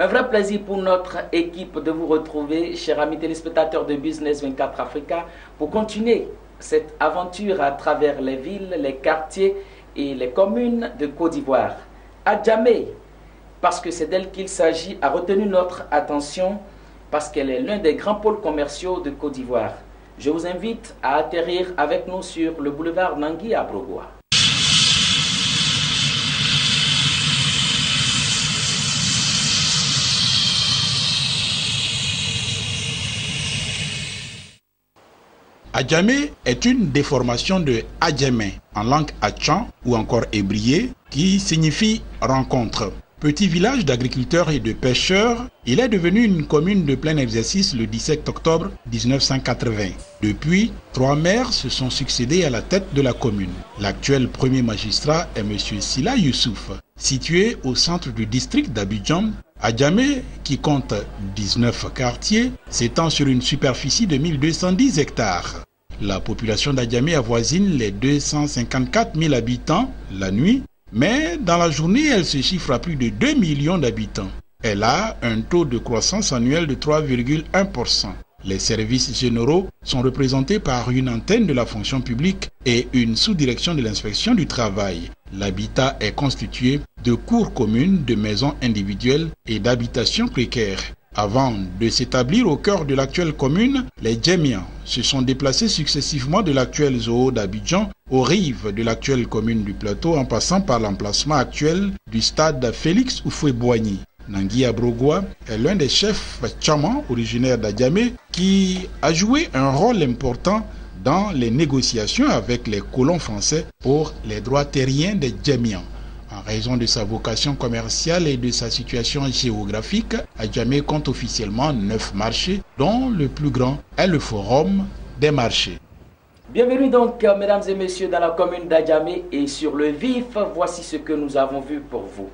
Un vrai plaisir pour notre équipe de vous retrouver, chers amis téléspectateurs de Business 24 Africa, pour continuer cette aventure à travers les villes, les quartiers et les communes de Côte d'Ivoire. Adjamé, parce que c'est d'elle qu'il s'agit, a retenu notre attention parce qu'elle est l'un des grands pôles commerciaux de Côte d'Ivoire. Je vous invite à atterrir avec nous sur le boulevard Nangui à Brogoua. Adjamé est une déformation de Adjamé en langue Hatchan ou encore ébrié qui signifie rencontre. Petit village d'agriculteurs et de pêcheurs, il est devenu une commune de plein exercice le 17 octobre 1980. Depuis, 3 maires se sont succédés à la tête de la commune. L'actuel premier magistrat est M. Sila Youssouf. Situé au centre du district d'Abidjan, Adjamé, qui compte 19 quartiers, s'étend sur une superficie de 1210 hectares. La population d'Adjamé avoisine les 254 000 habitants la nuit, mais dans la journée, elle se chiffre à plus de 2 millions d'habitants. Elle a un taux de croissance annuel de 3,1%. Les services généraux sont représentés par une antenne de la fonction publique et une sous-direction de l'inspection du travail. L'habitat est constitué de cours communes, de maisons individuelles et d'habitations précaires. Avant de s'établir au cœur de l'actuelle commune, les Djémiens se sont déplacés successivement de l'actuel zoo d'Abidjan aux rives de l'actuelle commune du Plateau en passant par l'emplacement actuel du stade Félix Houphouët-Boigny. Nangui Brogoua est l'un des chefs tchamans originaires d'Adjamé qui a joué un rôle important dans les négociations avec les colons français pour les droits terriens des Djémiens. En raison de sa vocation commerciale et de sa situation géographique, Adjamé compte officiellement 9 marchés, dont le plus grand est le Forum des marchés. Bienvenue donc, mesdames et messieurs, dans la commune d'Adjamé et sur le vif, voici ce que nous avons vu pour vous.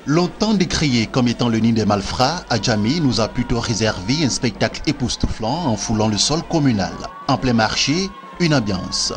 Longtemps décrié comme étant le nid des malfrats, Adjamé nous a plutôt réservé un spectacle époustouflant en foulant le sol communal. En plein marché, une ambiance.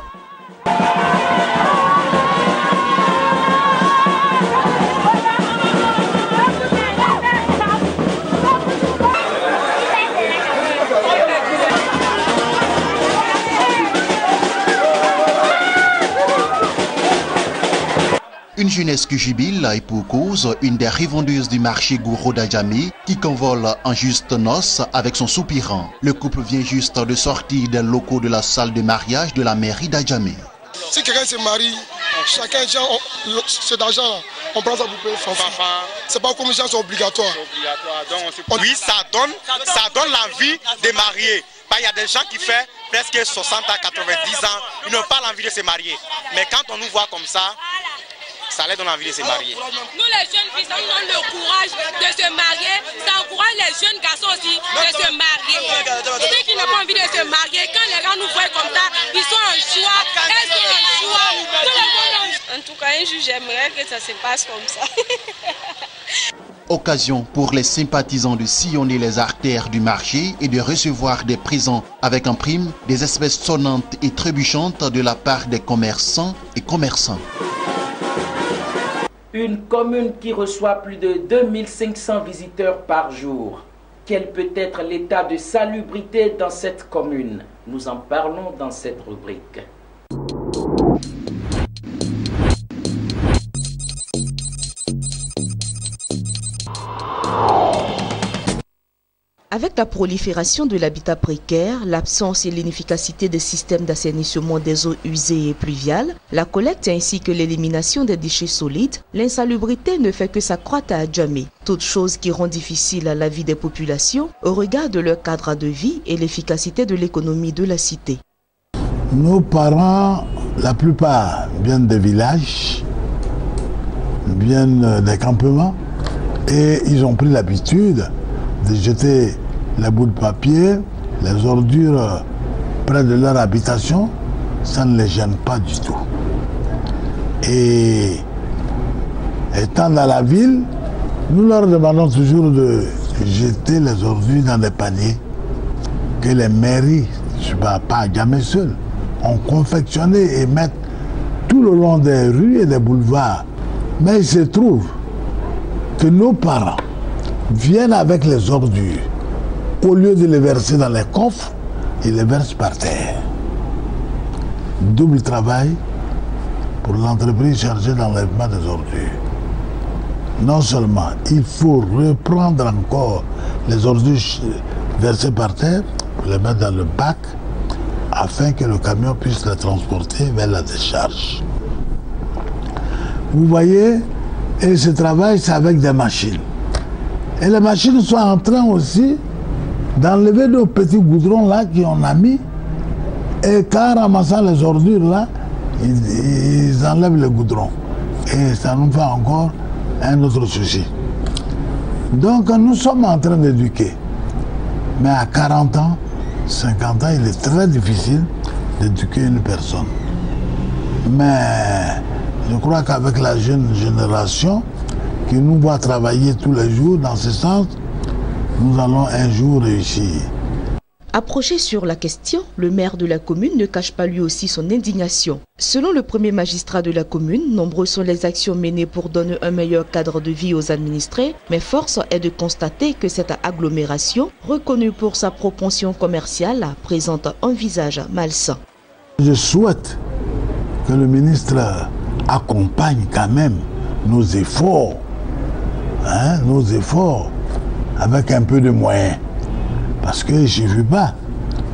Une jeunesse qui jubile et pour cause, une des revendeuses du marché Gouro d'Adjamé qui convole en juste noces avec son soupirant. Le couple vient juste de sortir des locaux de la salle de mariage de la mairie d'Adjamé. Si quelqu'un se marie, chacun a cet argent-là, on prend ça pour payer son fils. C'est pas comme ça, c'est obligatoire. Oui, ça donne l'envie de marier. Il y a des gens qui font presque 60 à 90 ans, ils n'ont pas l'envie de se marier. Mais quand on nous voit comme ça leur donne envie de se marier. Nous les jeunes filles, ça nous donne le courage de se marier, ça encourage les jeunes garçons aussi de se marier. Ceux qui n'ont pas envie de se marier, quand les gens nous voient comme ça, ils sont en joie, elles sont en joie, tout le monde en... En tout cas, un jour j'aimerais que ça se passe comme ça. Occasion pour les sympathisants de sillonner les artères du marché et de recevoir des présents avec en prime des espèces sonnantes et trébuchantes de la part des commerçants et commerçants. Une commune qui reçoit plus de 2500 visiteurs par jour. Quel peut être l'état de salubrité dans cette commune? Nous en parlons dans cette rubrique. Avec la prolifération de l'habitat précaire, l'absence et l'inefficacité des systèmes d'assainissement des eaux usées et pluviales, la collecte ainsi que l'élimination des déchets solides, l'insalubrité ne fait que s'accroître à Adjamé. Toute chose qui rend difficile la vie des populations au regard de leur cadre de vie et l'efficacité de l'économie de la cité. Nos parents, la plupart, viennent des villages, viennent des campements et ils ont pris l'habitude de jeter les bouts de papier, les ordures près de leur habitation, ça ne les gêne pas du tout. Et étant dans la ville, nous leur demandons toujours de jeter les ordures dans des paniers que les mairies, je ne parle pas jamais seul, ont confectionné et mettent tout le long des rues et des boulevards. Mais il se trouve que nos parents viennent avec les ordures. Au lieu de les verser dans les coffres, ils les versent par terre. Double travail pour l'entreprise chargée d'enlèvement des ordures. Non seulement il faut reprendre encore les ordures versées par terre pour les mettre dans le bac afin que le camion puisse les transporter vers la décharge. Vous voyez, et ce travail, c'est avec des machines. Et les machines sont en train aussi d'enlever nos petits goudrons là qu'on a mis. Et qu'en ramassant les ordures là, ils enlèvent le goudron. Et ça nous fait encore un autre souci. Donc nous sommes en train d'éduquer. Mais à 40 ans, 50 ans, il est très difficile d'éduquer une personne. Mais je crois qu'avec la jeune génération qui nous voit travailler tous les jours dans ce sens, nous allons un jour réussir. Approché sur la question, le maire de la commune ne cache pas lui aussi son indignation. Selon le premier magistrat de la commune, nombreuses sont les actions menées pour donner un meilleur cadre de vie aux administrés, mais force est de constater que cette agglomération, reconnue pour sa propension commerciale, présente un visage malsain. Je souhaite que le ministre accompagne quand même nos efforts, avec un peu de moyens. Parce qu'il ne suffit pas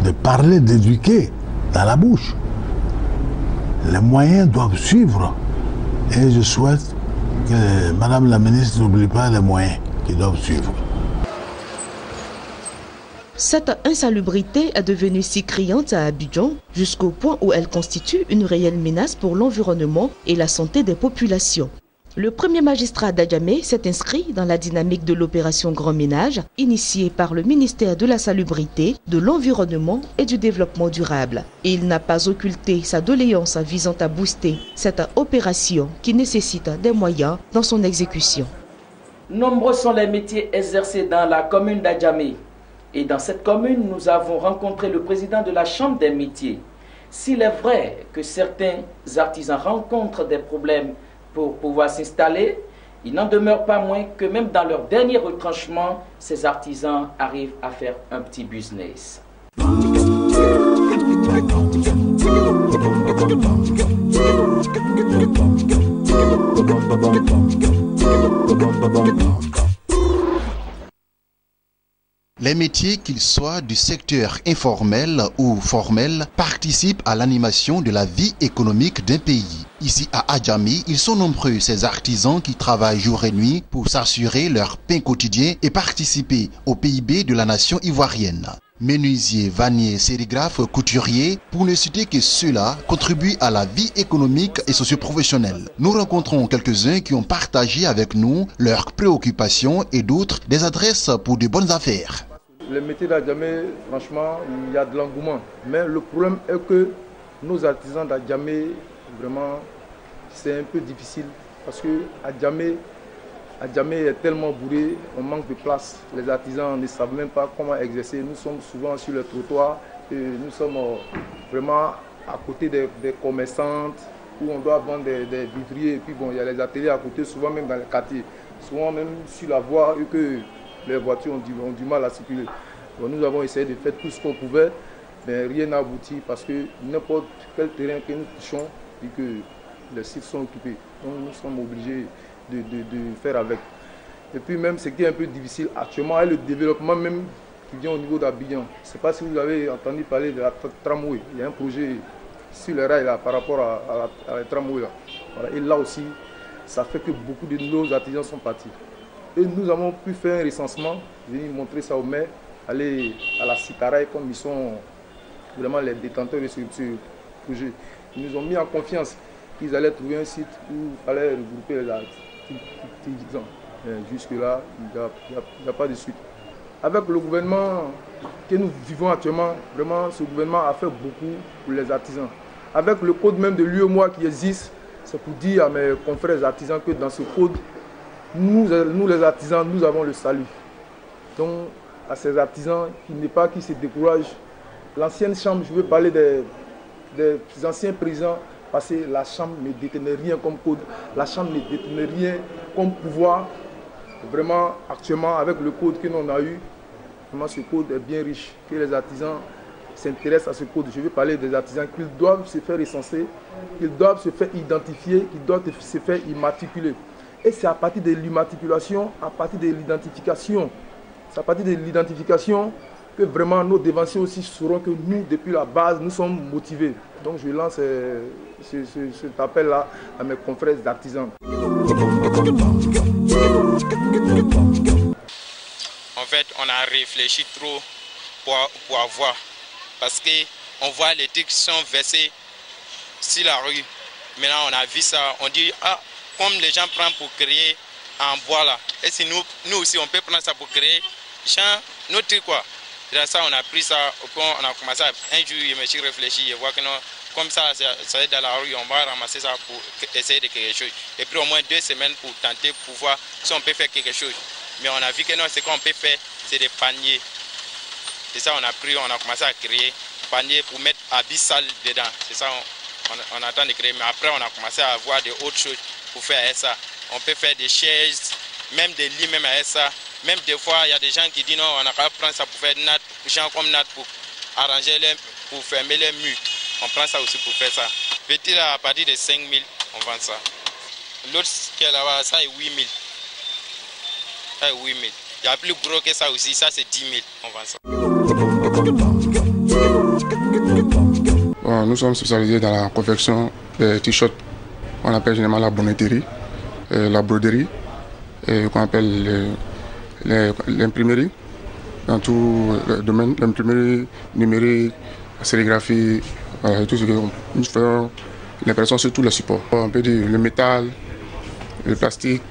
de parler, d'éduquer dans la bouche. Les moyens doivent suivre. Et je souhaite que Madame la ministre n'oublie pas les moyens qui doivent suivre. Cette insalubrité est devenue si criante à Abidjan jusqu'au point où elle constitue une réelle menace pour l'environnement et la santé des populations. Le premier magistrat d'Adjamé s'est inscrit dans la dynamique de l'opération Grand Ménage, initiée par le ministère de la Salubrité, de l'Environnement et du Développement durable. Et il n'a pas occulté sa doléance visant à booster cette opération qui nécessite des moyens dans son exécution. Nombreux sont les métiers exercés dans la commune d'Adjamé. Et dans cette commune, nous avons rencontré le président de la Chambre des métiers. S'il est vrai que certains artisans rencontrent des problèmes pour pouvoir s'installer, il n'en demeure pas moins que même dans leur dernier retranchement, ces artisans arrivent à faire un petit business. Les métiers, qu'ils soient du secteur informel ou formel, participent à l'animation de la vie économique d'un pays. Ici à Adjamé, ils sont nombreux ces artisans qui travaillent jour et nuit pour s'assurer leur pain quotidien et participer au PIB de la nation ivoirienne. Menuisiers, vanniers, sérigraphes, couturiers, pour ne citer que ceux-là, contribuent à la vie économique et socio-professionnelle. Nous rencontrons quelques-uns qui ont partagé avec nous leurs préoccupations et d'autres des adresses pour de bonnes affaires. Le métier d'Adjamé, franchement, il y a de l'engouement. Mais le problème est que nos artisans d'Adjamé, vraiment, c'est un peu difficile. Parce que Adjamé est tellement bourré, on manque de place. Les artisans ne savent même pas comment exercer. Nous sommes souvent sur le trottoir et nous sommes vraiment à côté des commerçantes où on doit vendre des vivriers. Et puis bon, il y a les ateliers à côté, souvent même dans les quartiers. Souvent même sur la voie et que les voitures ont du mal à circuler. Bon, nous avons essayé de faire tout ce qu'on pouvait, mais rien n'a abouti parce que n'importe quel terrain que nous touchons, dit que les sites sont occupés. Donc nous sommes obligés de faire avec. Et puis même ce qui est un peu difficile actuellement, est le développement même qui vient au niveau d'Abidjan. Je ne sais pas si vous avez entendu parler de la tramway. Il y a un projet sur les rails là, par rapport à la tramway. Là. Voilà. Et là aussi, ça fait que beaucoup de nos artisans sont partis. Et nous avons pu faire un recensement, venir montrer ça au maire, aller à la Citaraï comme ils sont vraiment les détenteurs de ce projet. Ils nous ont mis en confiance qu'ils allaient trouver un site où il fallait regrouper les artisans. Jusque-là, il n'y a pas de suite. Avec le gouvernement que nous vivons actuellement, vraiment ce gouvernement a fait beaucoup pour les artisans. Avec le code même de l'UEMOA qui existe, c'est pour dire à mes confrères artisans que dans ce code, nous les artisans, nous avons le salut. Donc, à ces artisans qui se découragent. L'ancienne chambre, je veux parler des anciens présidents, parce que la chambre ne détenait rien comme code, la chambre ne détenait rien comme pouvoir. Vraiment, actuellement, avec le code que l'on a eu, vraiment ce code est bien riche, que les artisans s'intéressent à ce code. Je veux parler des artisans qu'ils doivent se faire recenser, qu'ils doivent se faire identifier, qu'ils doivent se faire immatriculer. Et c'est à partir de l'immatriculation, à partir de l'identification, c'est à partir de l'identification que vraiment nos dévanciers aussi sauront que nous, depuis la base, nous sommes motivés. Donc je lance cet appel-là à mes confrères d'artisans. En fait, on a réfléchi trop pour avoir. Parce qu'on voit les trucs qui sont versés sur la rue. Maintenant, on a vu ça. On dit, ah, comme les gens prennent pour créer en bois là. Et si nous aussi, on peut prendre ça pour créer notre truc quoi. Et dans ça, on a pris ça. On a commencé un jour, je me suis réfléchi. Je vois que non, comme ça est dans la rue, on va ramasser ça pour essayer de quelque chose. Et puis au moins 2 semaines pour tenter, pour voir si on peut faire quelque chose. Mais on a vu que non, ce qu'on peut faire, c'est des paniers. Et ça, on a commencé à créer paniers pour mettre habits sales dedans. C'est ça, on attend de créer. Mais après, on a commencé à avoir d'autres choses pour faire ça. On peut faire des chaises, même des lits, même avec ça. Même des fois, il y a des gens qui disent non, on a qu'à prendre ça pour faire natte, gens comme natte pour arranger pour fermer les murs. On prend ça aussi pour faire ça. Petit là, à partir de 5 000, on vend ça. L'autre qui est là-bas, ça est 8 000. Ça est 8 000. Il y a plus gros que ça aussi, ça c'est 10 000, on vend ça. Bon, nous sommes spécialisés dans la confection des t-shirts. On appelle généralement la bonneterie, la broderie, qu'on appelle l'imprimerie. Dans tout le domaine, l'imprimerie numérique, la sérigraphie, tout ce que nous faisons, l'impression sur tous les supports. On peut dire le métal, le plastique,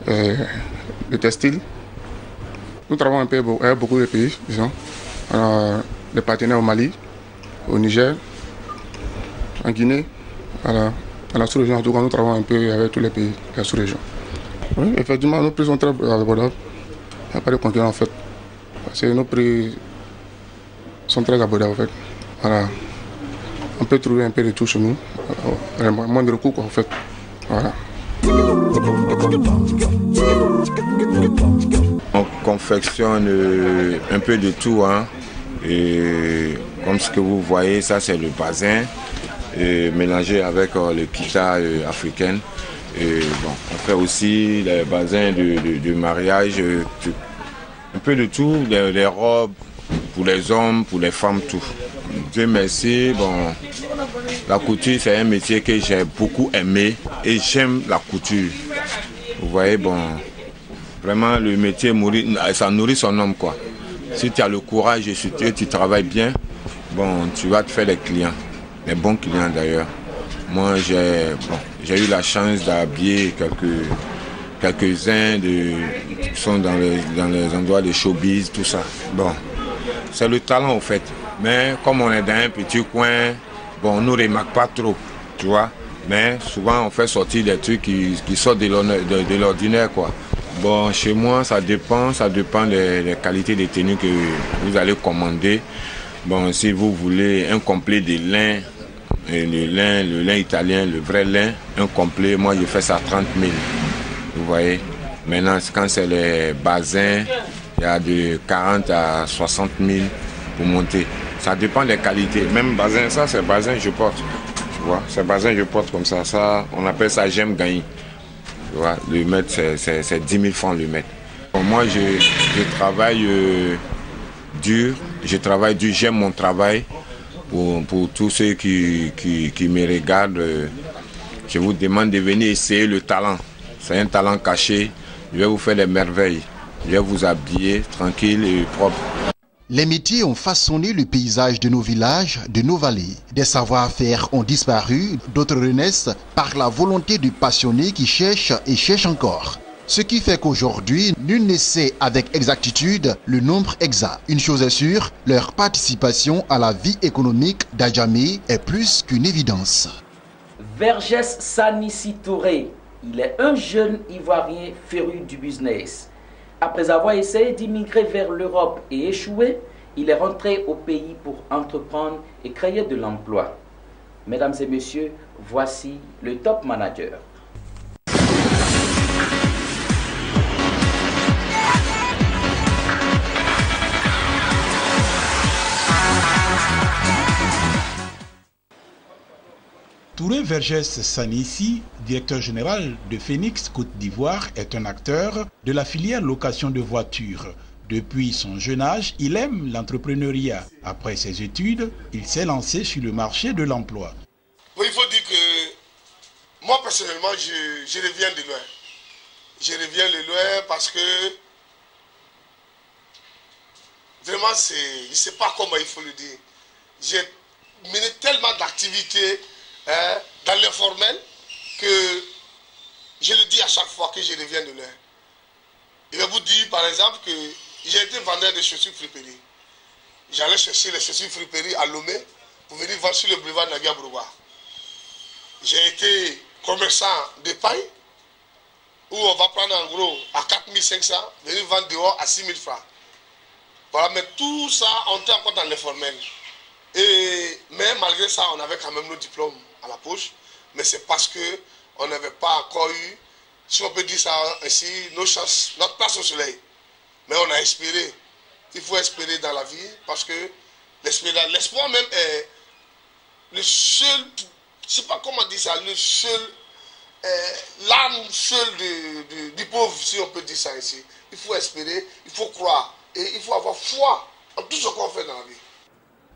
le textile. Nous travaillons un peu avec beaucoup de pays, disons. On a des partenaires au Mali, au Niger, en Guinée, à la sous-région. En tout cas, nous travaillons un peu avec tous les pays de la sous-région. Oui, effectivement, nos prix sont très abordables. Il n'y a pas de concurrent en fait. Parce que nos prix sont très abordables en fait. Voilà. On peut trouver un peu de tout chez nous, moins de coûts en fait. Voilà. On confectionne un peu de tout, hein. Et comme ce que vous voyez, ça c'est le bazin mélangé avec le kita africain. Et bon, on fait aussi les bazins de mariage, un peu de tout, les robes pour les hommes, pour les femmes, tout. Dieu merci, bon, la couture c'est un métier que j'ai beaucoup aimé et j'aime la couture. Vous voyez, bon, vraiment le métier ça nourrit son homme quoi. Si tu as le courage et si tu travailles bien, bon, tu vas te faire des clients, des bons clients d'ailleurs. Moi j'ai eu la chance d'habiller quelques-uns qui sont dans les endroits de showbiz, tout ça. Bon, c'est le talent au fait. Mais comme on est dans un petit coin, bon, on ne remarque pas trop, tu vois. Mais souvent on fait sortir des trucs qui sortent de l'ordinaire quoi. Bon, chez moi ça dépend des qualités des tenues que vous allez commander. Bon, si vous voulez un complet de lin, le lin italien, le vrai lin, un complet, moi je fais ça 30 000. Vous voyez. Maintenant quand c'est les bazins, il y a de 40 à 60 000 pour monter. Ça dépend des qualités. Même bazin, ça c'est bazin je porte. Tu vois, c'est bazin je porte comme ça. Ça, on appelle ça j'aime gagner. Tu vois, le mètre c'est 10 000 francs le mètre. Bon, moi je travaille dur, j'aime mon travail. Pour tous ceux qui me regardent, je vous demande de venir essayer le talent. C'est un talent caché. Je vais vous faire des merveilles. Je vais vous habiller tranquille et propre. Les métiers ont façonné le paysage de nos villages, de nos vallées. Des savoir-faire ont disparu, d'autres renaissent par la volonté de passionnés qui cherchent et cherchent encore. Ce qui fait qu'aujourd'hui, nul ne sait avec exactitoud le nombre exact. Une chose est sûre, leur participation à la vie économique d'Adjamé est plus qu'une évidence. Vergès Sanissi Touré, il est un jeune Ivoirien féru du business. Après avoir essayé d'immigrer vers l'Europe et échoué, il est rentré au pays pour entreprendre et créer de l'emploi. Mesdames et messieurs, voici le top manager. Touré Vergès Sanissi, directeur général de Phoenix Côte d'Ivoire, est un acteur de la filière location de voitures. Depuis son jeune âge, il aime l'entrepreneuriat. Après ses études, il s'est lancé sur le marché de l'emploi. Oui, il faut dire que moi personnellement, je reviens de loin. Je reviens de loin parce que vraiment, je ne sais pas comment il faut le dire. J'ai mené tellement d'activités dans l'informel que je le dis à chaque fois que je reviens de loin. Je vais vous dire par exemple que j'ai été vendeur de chaussures friperie. J'allais chercher les chaussures friperie à Lomé pour venir vendre sur le boulevard Nagia-Brouba. J'ai été commerçant de paille où on va prendre en gros à 4500, venir vendre dehors à 6000 francs. Voilà, mais tout ça, on était encore dans l'informel. Mais malgré ça, on avait quand même nos diplômes à la poche. Mais c'est parce qu'on n'avait pas encore eu, si on peut dire ça ainsi, nos chances, notre place au soleil. Mais on a espéré. Il faut espérer dans la vie parce que l'espoir même est le seul, je ne sais pas comment dire ça, le seul, l'âme seule du pauvre, si on peut dire ça ici. Il faut espérer, il faut croire et il faut avoir foi en tout ce qu'on fait dans la vie.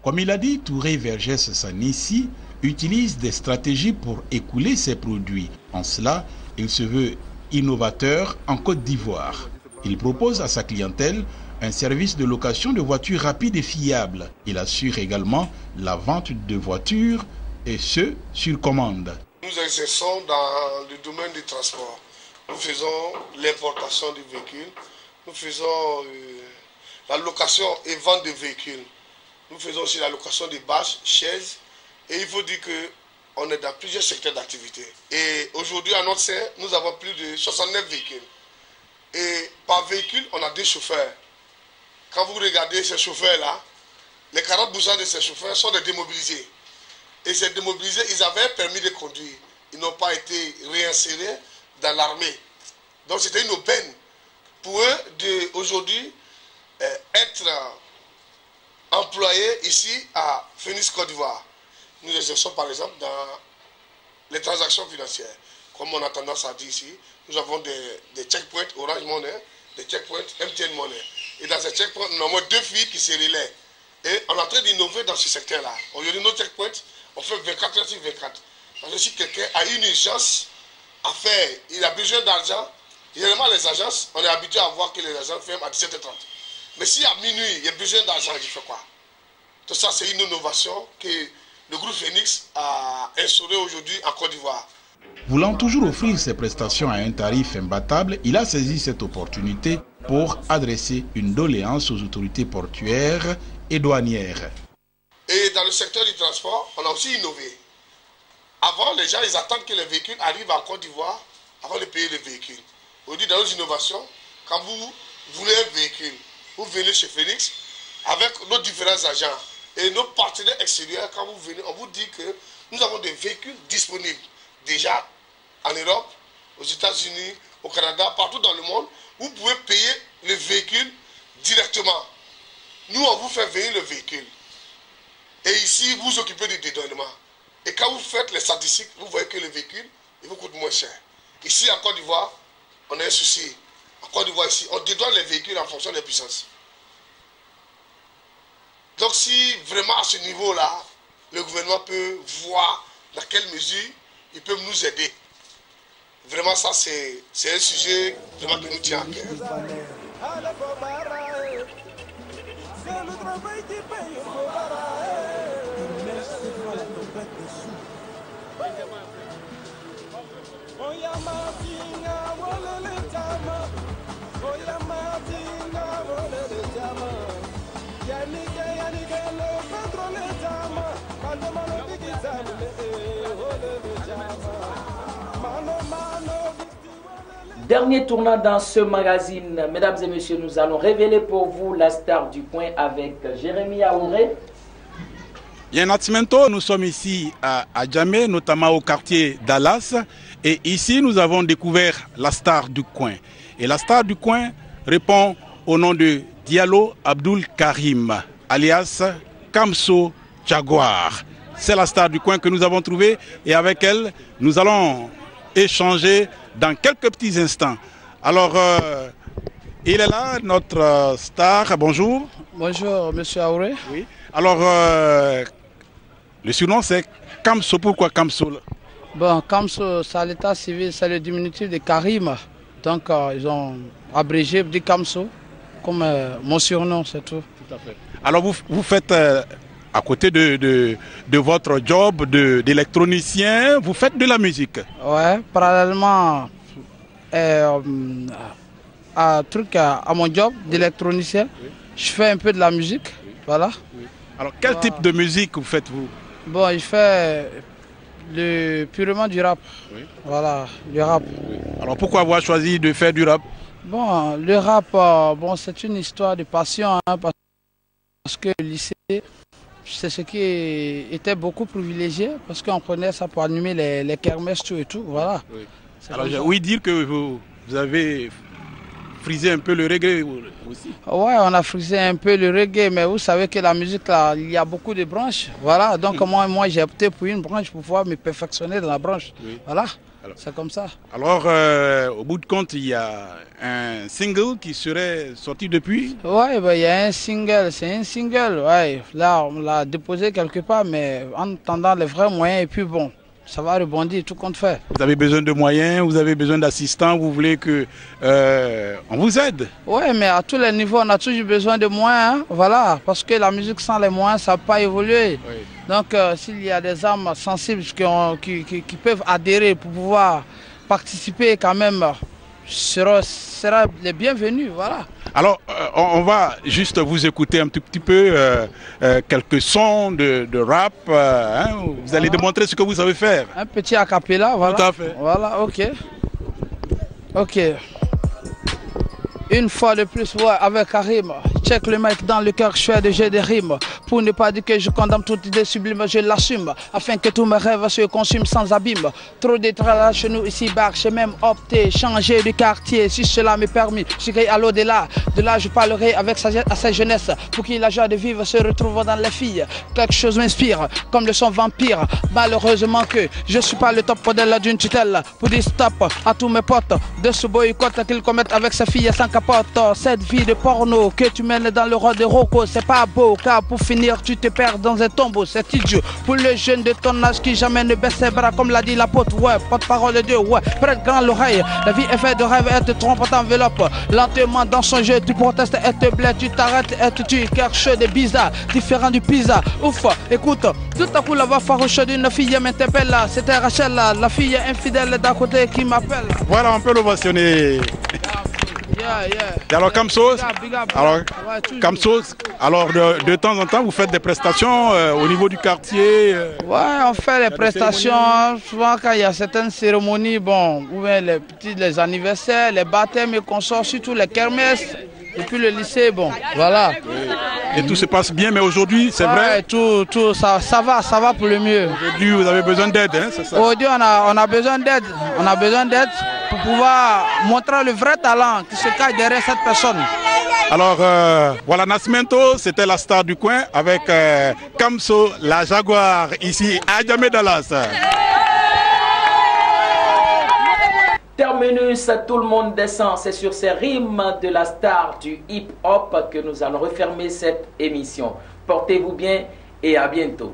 Comme il a dit, Touré Vergès Sanissi utilise des stratégies pour écouler ses produits. En cela, il se veut innovateur en Côte d'Ivoire. Il propose à sa clientèle un service de location de voitures rapide et fiable. Il assure également la vente de voitures et ce, sur commande. Nous exerçons dans le domaine du transport. Nous faisons l'importation du véhicule. Nous faisons la location et vente de véhicules. Nous faisons aussi la location de bâches, chaises. Et il faut dire qu'on est dans plusieurs secteurs d'activité. Et aujourd'hui, à notre sein, nous avons plus de 69 véhicules. Et par véhicule, on a 2 chauffeurs. Quand vous regardez ces chauffeurs-là, les 40% de ces chauffeurs sont des démobilisés. Et ces démobilisés, ils avaient un permis de conduire. Ils n'ont pas été réinsérés dans l'armée. Donc c'était une aubaine pour eux d'aujourd'hui être employés ici à Phoenix Côte d'Ivoire. Nous exerçons par exemple dans les transactions financières. Comme on a tendance à dire ici, nous avons des checkpoints Orange Money, des checkpoints MTN Money. Et dans ces checkpoints, nous avons 2 filles qui se relaient. Et on est en train d'innover dans ce secteur-là. Aujourd'hui, nos checkpoints, on fait 24 heures sur 24. Parce que si quelqu'un a une urgence à faire, il a besoin d'argent, généralement les agences, on est habitué à voir que les agences ferment à 17h30. Mais si à minuit, il y a besoin d'argent, il fait quoi? Tout ça, c'est une innovation que le groupe Phoenix a instaurée aujourd'hui en Côte d'Ivoire. Voulant toujours offrir ses prestations à un tarif imbattable, il a saisi cette opportunité pour adresser une doléance aux autorités portuaires et douanières. Et dans le secteur du transport, on a aussi innové. Avant, les gens, ils attendent que les véhicules arrivent en Côte d'Ivoire avant de payer le véhicule. Aujourd'hui, dans nos innovations, quand vous voulez un véhicule, vous venez chez Phoenix avec nos différents agents et nos partenaires extérieurs. Quand vous venez, on vous dit que nous avons des véhicules disponibles déjà en Europe, aux États-Unis, au Canada, partout dans le monde. Vous pouvez payer le véhicule directement. Nous, on vous fait venir le véhicule. Et ici, vous vous occupez du dédouanement. Et quand vous faites les statistiques, vous voyez que le véhicule, il vous coûte moins cher. Ici, en Côte d'Ivoire, on a un souci. En Côte d'Ivoire, ici, on dédouane les véhicules en fonction des puissances. Donc, si vraiment à ce niveau-là, le gouvernement peut voir dans quelle mesure il peut nous aider. Vraiment, ça, c'est un sujet vraiment qui nous tient à cœur. Dernier tournant dans ce magazine, mesdames et messieurs, nous allons révéler pour vous la star du coin avec Jérémy Aouré. Yanatsimento, nous sommes ici à Adjamé, notamment au quartier Dallas. Et ici, nous avons découvert la star du coin. Et la star du coin répond au nom de Diallo Abdul Karim, alias Kamso Jaguar. C'est la star du coin que nous avons trouvée et avec elle, nous allons échanger dans quelques petits instants. Alors, il est là, notre star. Bonjour. Bonjour, monsieur Aouré. Oui. Alors, le surnom c'est Kamso. Pourquoi Kamso? Bon, Kamso, c'est à l'état civil, c'est le diminutif de Karim. Donc, ils ont abrégé, dit Kamso, comme mon surnom, c'est tout. Tout à fait. Alors, vous faites, à côté de votre job d'électronicien, vous faites de la musique? Ouais, parallèlement à mon job d'électronicien, oui. Je fais un peu de la musique, oui. Voilà. Oui. Alors, quel type de musique vous faites-vous? Bon, je fais purement du rap. Oui. Voilà, du rap. Oui. Alors, pourquoi avoir choisi de faire du rap? Bon, le rap, bon, c'est une histoire de passion, hein, parce que le lycée, c'est ce qui était beaucoup privilégié, parce qu'on prenait ça pour animer les kermesses, tout et tout, voilà. Oui. Alors, j'ai ouï dire que vous avez frisé un peu le reggae aussi. Ouais, on a frisé un peu le reggae, mais vous savez que la musique, là, il y a beaucoup de branches, voilà. Donc moi j'ai opté pour une branche pour pouvoir me perfectionner dans la branche, oui. Voilà. C'est comme ça. Alors, au bout de compte, il y a un single qui serait sorti depuis? Oui, ben, il y a un single, c'est un single. Ouais. Là, on l'a déposé quelque part, mais en attendant les vrais moyens, et puis bon, ça va rebondir, tout compte fait. Vous avez besoin de moyens, vous avez besoin d'assistants, vous voulez que on vous aide? Oui, mais à tous les niveaux, on a toujours besoin de moyens, hein, voilà, parce que la musique sans les moyens, ça ne va pas évoluer. Oui. Donc, s'il y a des âmes sensibles qui peuvent adhérer pour pouvoir participer quand même, sera les bienvenus, voilà. Alors, on va juste vous écouter un tout petit peu quelques sons de rap. Hein, vous allez démontrer ce que vous savez faire. Un petit a cappella, voilà. Tout à fait. Voilà, ok. Ok. Une fois de plus, ouais, avec Karim, check le mic dans le cœur, je fais des jeux de rimes. Pour ne pas dire que je condamne toute idée sublime, je l'assume. Afin que tous mes rêves se consument sans abîme. Trop de travail chez nous ici, bar, j'ai même opté, changer de quartier. Si cela m'est permis, j'irai à l'au-delà. De là, je parlerai avec sagesse à sa jeunesse. Pour qu'il la joie de vivre se retrouve dans les filles. Quelque chose m'inspire, comme le son vampire. Malheureusement que je suis pas le top modèle d'une tutelle. Pour dire stop à tous mes potes de ce boycott qu'ils commettent avec sa fille sans capote. Cette vie de porno que tu mènes dans le roi de Rocco, c'est pas beau, car pour finir tu te perds dans un tombeau, c'est idiot. Pour les jeunes de ton âge qui jamais ne baissent ses bras, comme l'a dit l'apôtre, ouais, porte-parole de Dieu, ouais, prête grand l'oreille. La vie est faite de rêve, elle te trompe, t'enveloppe. Lentement dans son jeu, tu protestes, elle te blesse, tu t'arrêtes, elle te tue. Quelque chose de bizarre, différent du pizza. Ouf, écoute, tout à coup la voix farouche d'une fille m'interpelle. C'était Rachel, la fille infidèle d'à côté qui m'appelle. Voilà, on peut l'ovationner. Et alors Kamso, de temps en temps vous faites des prestations au niveau du quartier? Ouais, on fait les prestations souvent quand il y a certaines cérémonies, bon, ou bien les anniversaires, les baptêmes et consorts, surtout les kermesses. Et puis le lycée, bon, voilà. Et tout se passe bien, mais aujourd'hui, c'est vrai? Tout, ça va pour le mieux. Aujourd'hui, vous avez besoin d'aide, hein, c'est ça? Aujourd'hui, on a besoin d'aide. On a besoin d'aide pour pouvoir montrer le vrai talent qui se cache derrière cette personne. Alors, voilà, Nascimento, c'était la star du coin avec Kamso, la Jaguar, ici à Adjamé Dallas. Terminus, tout le monde descend. C'est sur ces rimes de la star du hip-hop que nous allons refermer cette émission. Portez-vous bien et à bientôt.